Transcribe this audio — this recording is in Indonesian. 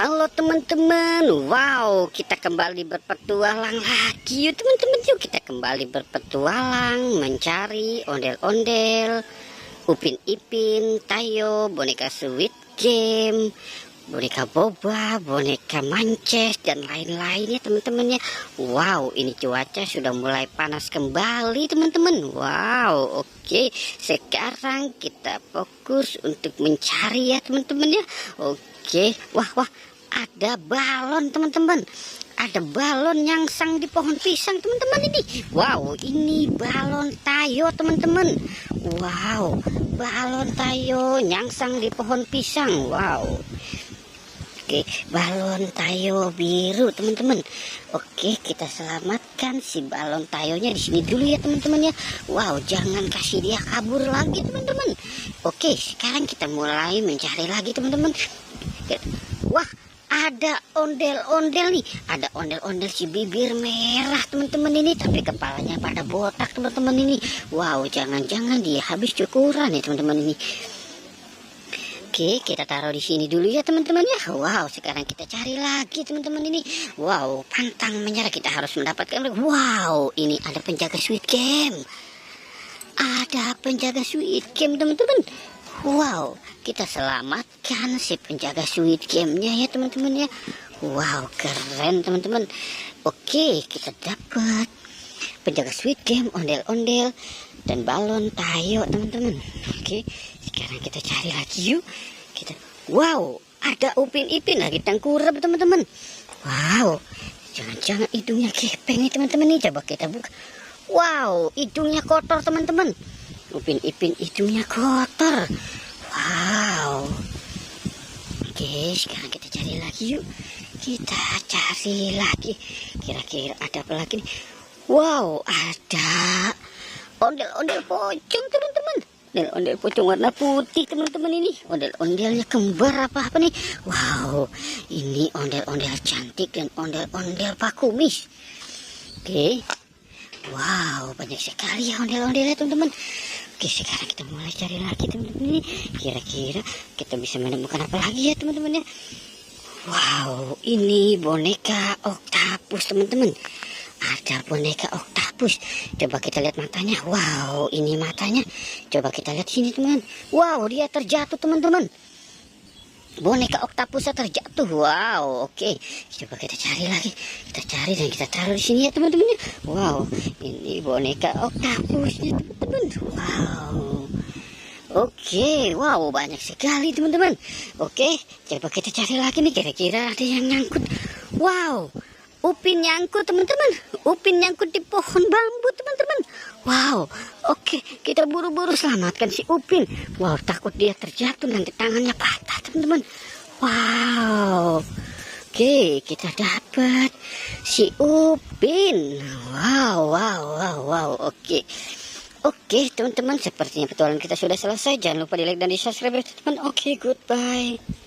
Halo teman-teman, wow, kita kembali berpetualang lagi yuk teman-teman. Yuk kita kembali berpetualang mencari ondel-ondel, Upin Ipin, Tayo, boneka Squid Game, boneka Boba, boneka Mances, dan lain-lainnya teman-temannya. Wow, ini cuaca sudah mulai panas kembali teman-teman. Wow, oke, sekarang kita fokus untuk mencari ya teman-teman ya. Oke, wah, ada balon teman-teman. Ada balon nyangsang di pohon pisang teman-teman ini. Wow, ini balon Tayo teman-teman. Wow, balon Tayo nyangsang di pohon pisang. Wow. Oke, balon Tayo biru teman-teman. Oke, kita selamatkan si balon Tayonya di sini dulu ya teman-teman ya. Wow, jangan kasih dia kabur lagi teman-teman. Oke, sekarang kita mulai mencari lagi teman-teman. Wah, ada ondel-ondel nih. Ada ondel-ondel si bibir merah teman-teman ini, tapi kepalanya pada botak teman-teman ini. Wow, jangan-jangan dia habis cukuran ya teman-teman ini. Oke, kita taruh di sini dulu ya teman-teman ya. Wow, sekarang kita cari lagi teman-teman ini. Wow, pantang menyerah, kita harus mendapatkan. Wow, ini ada penjaga Squid Game. Ada penjaga Squid Game teman-teman. Wow, kita selamatkan si penjaga Squid Game-nya ya teman-teman ya. Wow, keren teman-teman. Oke, kita dapat penjaga Squid Game, ondel-ondel, dan balon Tayo teman-teman. Oke, sekarang kita cari lagi yuk. Wow, ada Upin Ipin lagi tengkurap teman-teman. Wow, jangan-jangan hidungnya gepeng nih teman-teman nih. Coba kita buka. Wow, hidungnya kotor teman-teman. Upin Ipin hidungnya kotor. Wow. Oke, sekarang kita cari lagi yuk. Kita cari lagi. Kira-kira ada apa lagi nih? Wow, ada ondel-ondel pocong teman-teman. Ondel-ondel pocong warna putih teman-teman ini. Ondel-ondelnya kembar apa nih? Wow, ini ondel-ondel cantik dan ondel-ondel Pak Kumis. Oke. Wow, banyak sekali ya ondel-ondelnya teman-teman. Oke, sekarang kita mulai cari lagi teman-teman ini. Kira-kira kita bisa menemukan apa lagi ya teman-teman ya. Wow, ini boneka oktapus teman-teman. Ada boneka oktapus. Coba kita lihat matanya. Wow, ini matanya. Coba kita lihat sini teman-teman. Wow, dia terjatuh teman-teman. Boneka oktapusnya terjatuh. Wow, oke. Coba kita cari lagi. Kita cari dan kita taruh di sini ya teman-teman. Wow, ini boneka oktapusnya teman-teman. Wow. Oke, wow, banyak sekali teman-teman. Oke, coba kita cari lagi nih. Kira-kira ada yang nyangkut. Wow, Upin nyangkut teman-teman. Upin nyangkut di pohon bambu teman-teman. Wow, oke, kita buru-buru selamatkan si Upin. Wow, takut dia terjatuh nanti tangannya patah teman-teman. Wow, oke, kita dapat si Upin. Wow, oke. Oke teman-teman, sepertinya petualangan kita sudah selesai. Jangan lupa di like dan di subscribe teman-teman. Oke, goodbye.